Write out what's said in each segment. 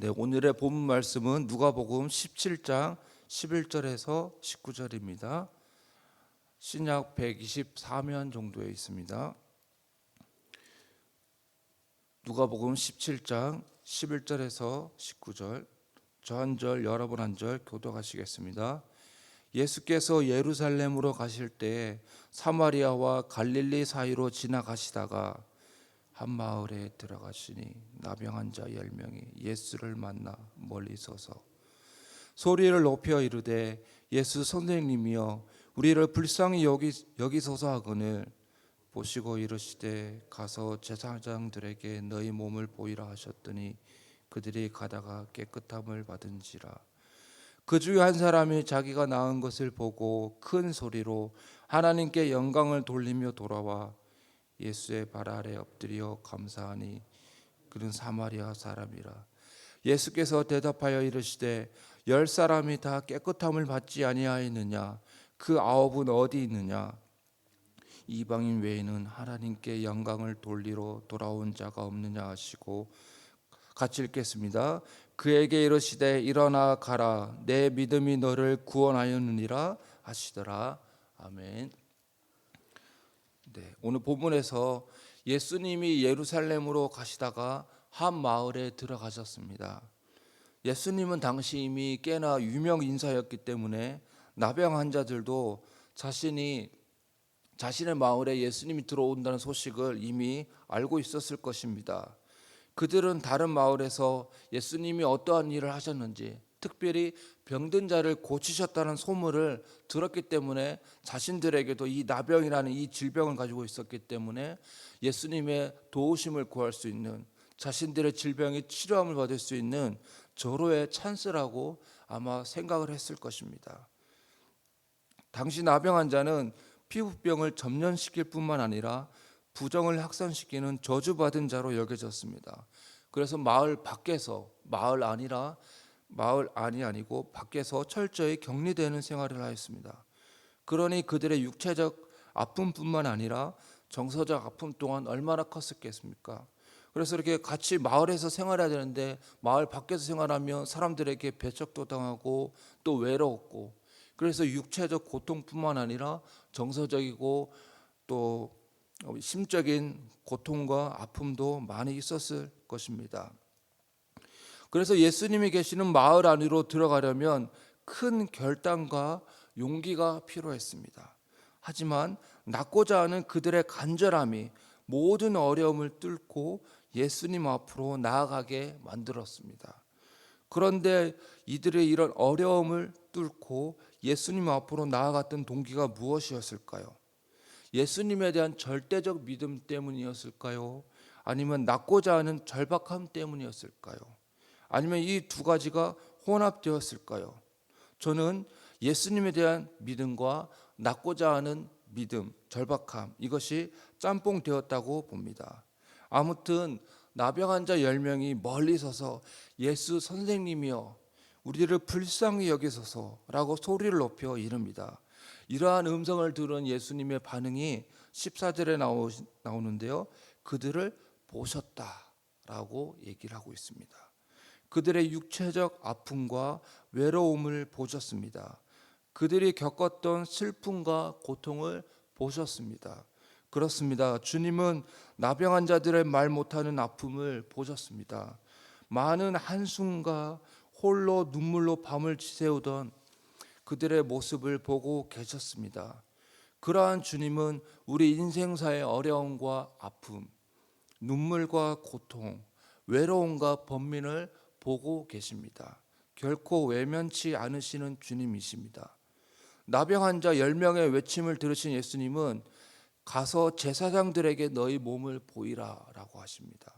네, 오늘의 본문 말씀은 누가복음 17장 11절에서 19절입니다. 신약 124면 정도에 있습니다. 누가복음 17장 11절에서 19절, 저 한 절, 여러분 한 절 교독하시겠습니다. 예수께서 예루살렘으로 가실 때 사마리아와 갈릴리 사이로 지나가시다가 한 마을에 들어가시니 나병한 자 10명이 예수를 만나 멀리 서서 소리를 높여 이르되 예수 선생님이여 우리를 불쌍히 여기소서 하거늘 보시고 이르시되 가서 제사장들에게 너희 몸을 보이라 하셨더니 그들이 가다가 깨끗함을 받은지라. 그 중에 한 사람이 자기가 나은 것을 보고 큰 소리로 하나님께 영광을 돌리며 돌아와 예수의 발 아래 엎드려 감사하니 그는 사마리아 사람이라. 예수께서 대답하여 이르시되 10사람이 다 깨끗함을 받지 아니하였느냐? 그 9은 어디 있느냐? 이방인 외에는 하나님께 영광을 돌리러 돌아온 자가 없느냐 하시고 같이 읽겠습니다. 그에게 이르시되 일어나 가라 내 믿음이 너를 구원하였느니라 하시더라. 아멘. 네, 오늘 본문에서 예수님이 예루살렘으로 가시다가 한 마을에 들어가셨습니다. 예수님은 당시 이미 꽤나 유명 인사였기 때문에 나병 환자들도 자신의 마을에 예수님이 들어온다는 소식을 이미 알고 있었을 것입니다. 그들은 다른 마을에서 예수님이 어떠한 일을 하셨는지, 특별히 병든 자를 고치셨다는 소문을 들었기 때문에 자신들에게도 이 나병이라는 이 질병을 가지고 있었기 때문에 예수님의 도우심을 구할 수 있는, 자신들의 질병이 치료함을 받을 수 있는 절호의 찬스라고 아마 생각을 했을 것입니다. 당시 나병 환자는 피부병을 점령시킬 뿐만 아니라 부정을 확산시키는 저주받은 자로 여겨졌습니다. 그래서 마을 밖에서, 마을 안이 아니고 밖에서 철저히 격리되는 생활을 하였습니다. 그러니 그들의 육체적 아픔뿐만 아니라 정서적 아픔 또한 얼마나 컸었겠습니까? 그래서 이렇게 같이 마을에서 생활해야 되는데 마을 밖에서 생활하면 사람들에게 배척도 당하고 또 외로웠고, 그래서 육체적 고통뿐만 아니라 정서적이고 또 심적인 고통과 아픔도 많이 있었을 것입니다. 그래서 예수님이 계시는 마을 안으로 들어가려면 큰 결단과 용기가 필요했습니다. 하지만 낫고자 하는 그들의 간절함이 모든 어려움을 뚫고 예수님 앞으로 나아가게 만들었습니다. 그런데 이들의 이런 어려움을 뚫고 예수님 앞으로 나아갔던 동기가 무엇이었을까요? 예수님에 대한 절대적 믿음 때문이었을까요? 아니면 낫고자 하는 절박함 때문이었을까요? 아니면 이 두 가지가 혼합되었을까요? 저는 예수님에 대한 믿음과 낫고자 하는 믿음, 절박함, 이것이 짬뽕 되었다고 봅니다. 아무튼 나병 환자 10명이 멀리 서서 예수 선생님이여 우리를 불쌍히 여기소서라고 소리를 높여 이릅니다. 이러한 음성을 들은 예수님의 반응이 14절에 나오는데요. 그들을 보셨다라고 얘기를 하고 있습니다. 그들의 육체적 아픔과 외로움을 보셨습니다. 그들이 겪었던 슬픔과 고통을 보셨습니다. 그렇습니다. 주님은 나병 환자들의 말 못하는 아픔을 보셨습니다. 많은 한숨과 홀로 눈물로 밤을 지새우던 그들의 모습을 보고 계셨습니다. 그러한 주님은 우리 인생사의 어려움과 아픔, 눈물과 고통, 외로움과 번민을 보고 계십니다. 결코 외면치 않으시는 주님이십니다. 나병 환자 10명의 외침을 들으신 예수님은 가서 제사장들에게 너희 몸을 보이라 라고 하십니다.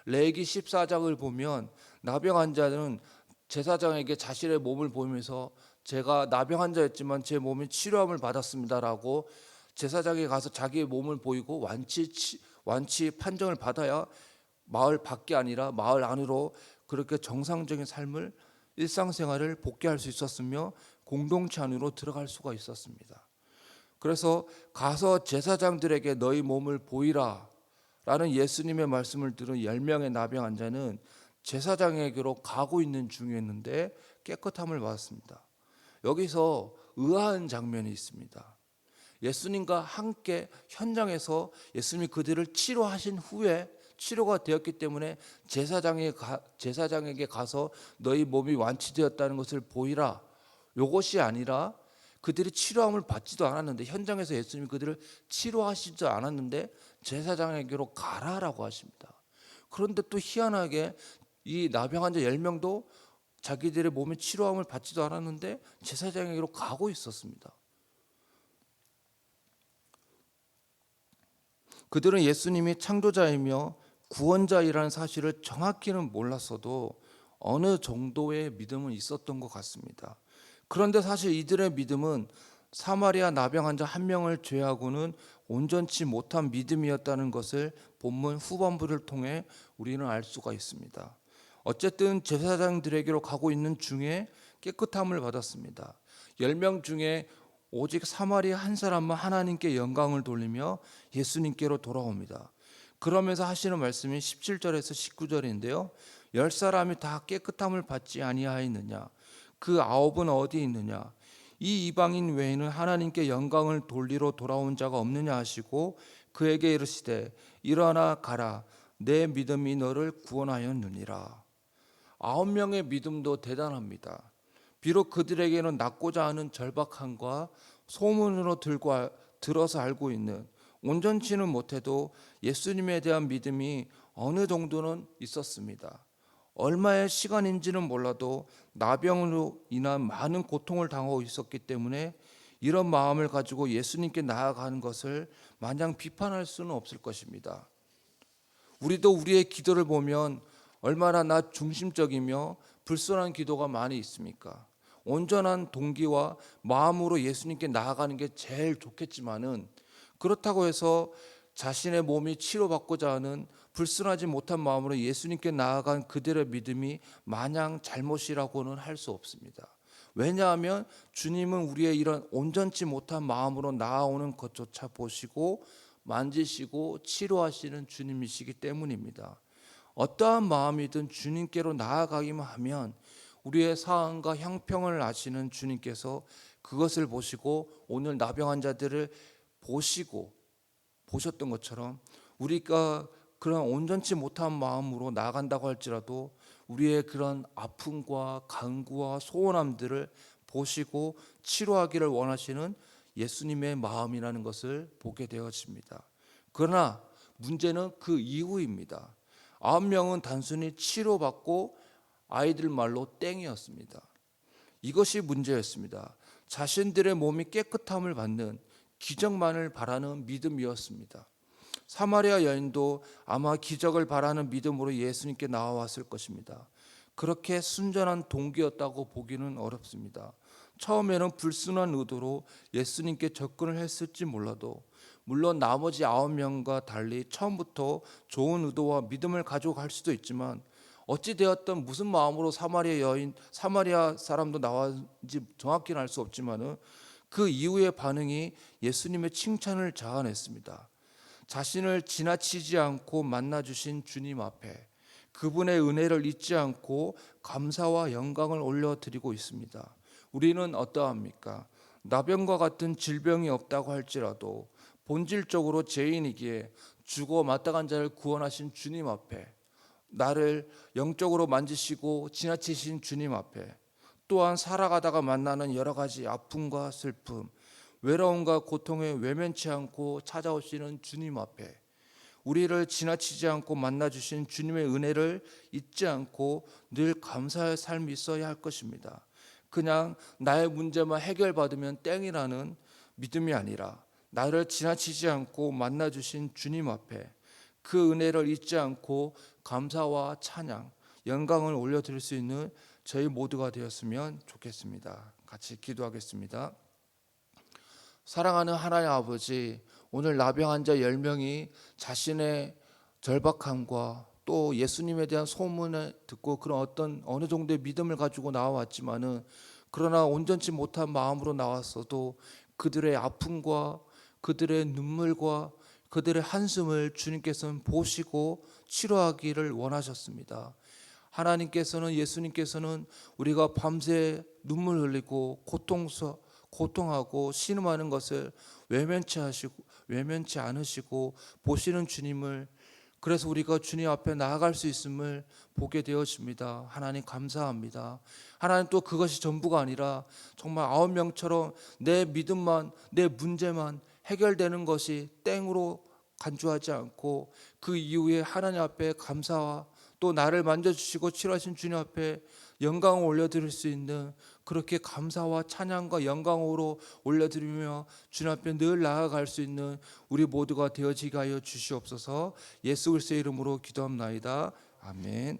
레위기 14장을 보면 나병 환자는 제사장에게 자신의 몸을 보이면서 제가 나병 환자였지만 제 몸이 치료함을 받았습니다라고 제사장에 가서 자기의 몸을 보이고 완치 판정을 받아야 마을 밖이 아니라 마을 안으로 그렇게 정상적인 삶을, 일상생활을 복귀할 수 있었으며 공동체 안으로 들어갈 수가 있었습니다. 그래서 가서 제사장들에게 너희 몸을 보이라 라는 예수님의 말씀을 들은 10명의 나병 환자는 제사장에게로 가고 있는 중이었는데 깨끗함을 받았습니다. 여기서 의아한 장면이 있습니다. 예수님과 함께 현장에서 예수님이 그들을 치료하신 후에 치료가 되었기 때문에 제사장에게 가서 너희 몸이 완치되었다는 것을 보이라. 이것이 아니라 그들이 치료함을 받지도 않았는데, 현장에서 예수님이 그들을 치료하시지 않았는데 제사장에게로 가라라고 하십니다. 그런데 또 희한하게 이 나병 환자 10명도 자기들의 몸의 치료함을 받지도 않았는데 제사장에게로 가고 있었습니다. 그들은 예수님이 창조자이며 구원자이라는 사실을 정확히는 몰랐어도 어느 정도의 믿음은 있었던 것 같습니다. 그런데 사실 이들의 믿음은 사마리아 나병 환자 한 명을 제외하고는 온전치 못한 믿음이었다는 것을 본문 후반부를 통해 우리는 알 수가 있습니다. 어쨌든 제사장들에게로 가고 있는 중에 깨끗함을 받았습니다. 10명 중에 오직 사마리아 한 사람만 하나님께 영광을 돌리며 예수님께로 돌아옵니다. 그러면서 하시는 말씀이 17절에서 19절인데요. 10사람이 다 깨끗함을 받지 아니하였느냐? 그 9은 어디 있느냐? 이 이방인 외에는 하나님께 영광을 돌리러 돌아온 자가 없느냐 하시고 그에게 이르시되 일어나 가라, 내 믿음이 너를 구원하였느니라. 9명의 믿음도 대단합니다. 비록 그들에게는 낫고자 하는 절박함과 소문으로 들어서 알고 있는, 온전치는 못해도 예수님에 대한 믿음이 어느 정도는 있었습니다. 얼마의 시간인지는 몰라도 나병으로 인한 많은 고통을 당하고 있었기 때문에 이런 마음을 가지고 예수님께 나아가는 것을 마냥 비판할 수는 없을 것입니다. 우리도 우리의 기도를 보면 얼마나 나 중심적이며 불순한 기도가 많이 있습니까? 온전한 동기와 마음으로 예수님께 나아가는 게 제일 좋겠지만은, 그렇다고 해서 자신의 몸이 치료받고자 하는 불순하지 못한 마음으로 예수님께 나아간 그들의 믿음이 마냥 잘못이라고는 할 수 없습니다. 왜냐하면 주님은 우리의 이런 온전치 못한 마음으로 나아오는 것조차 보시고 만지시고 치료하시는 주님이시기 때문입니다. 어떠한 마음이든 주님께로 나아가기만 하면 우리의 사안과 형평을 아시는 주님께서 그것을 보시고 오늘 나병 환자들을 보셨던 것처럼 우리가 그런 온전치 못한 마음으로 나아간다고 할지라도 우리의 그런 아픔과 간구와 소원함들을 보시고 치료하기를 원하시는 예수님의 마음이라는 것을 보게 되어집니다. 그러나 문제는 그 이후입니다. 9명은 단순히 치료받고 아이들 말로 땡이었습니다. 이것이 문제였습니다. 자신들의 몸이 깨끗함을 받는 기적만을 바라는 믿음이었습니다. 사마리아 여인도 아마 기적을 바라는 믿음으로 예수님께 나와왔을 것입니다. 그렇게 순전한 동기였다고 보기는 어렵습니다. 처음에는 불순한 의도로 예수님께 접근을 했을지 몰라도, 물론 나머지 9명과 달리 처음부터 좋은 의도와 믿음을 가지고 갈 수도 있지만, 어찌 되었든 무슨 마음으로 사마리아 사람도 나왔는지 정확히는 알 수 없지만은 그 이후의 반응이 예수님의 칭찬을 자아냈습니다. 자신을 지나치지 않고 만나주신 주님 앞에 그분의 은혜를 잊지 않고 감사와 영광을 올려드리고 있습니다. 우리는 어떠합니까? 나병과 같은 질병이 없다고 할지라도 본질적으로 죄인이기에 죽어 마땅한 자를 구원하신 주님 앞에, 나를 영적으로 만지시고 지나치신 주님 앞에, 또한 살아가다가 만나는 여러 가지 아픔과 슬픔, 외로움과 고통에 외면치 않고 찾아오시는 주님 앞에 우리를 지나치지 않고 만나주신 주님의 은혜를 잊지 않고 늘 감사의 삶이 있어야 할 것입니다. 그냥 나의 문제만 해결받으면 땡이라는 믿음이 아니라 나를 지나치지 않고 만나주신 주님 앞에 그 은혜를 잊지 않고 감사와 찬양, 영광을 올려드릴 수 있는 저희 모두가 되었으면 좋겠습니다. 같이 기도하겠습니다. 사랑하는 하나님 아버지, 오늘 나병 환자 10명이 자신의 절박함과 또 예수님에 대한 소문을 듣고 그런 어느 정도의 믿음을 가지고 나와왔지만은, 그러나 온전치 못한 마음으로 나왔어도 그들의 아픔과 그들의 눈물과 그들의 한숨을 주님께서는 보시고 치료하기를 원하셨습니다. 하나님께서는, 예수님께서는 우리가 밤새 눈물 흘리고 고통하고 신음하는 것을 외면치 않으시고 보시는 주님을, 그래서 우리가 주님 앞에 나아갈 수 있음을 보게 되어집니다. 하나님 감사합니다. 하나님 또 그것이 전부가 아니라 정말 9명처럼 내 믿음만, 내 문제만 해결되는 것이 땡으로 간주하지 않고 그 이후에 하나님 앞에 감사와 또 나를 만져주시고 치료하신 주님 앞에 영광을 올려드릴 수 있는, 그렇게 감사와 찬양과 영광으로 올려드리며 주님 앞에 늘 나아갈 수 있는 우리 모두가 되어지게 하여 주시옵소서. 예수 그리스도의 이름으로 기도합나이다. 아멘.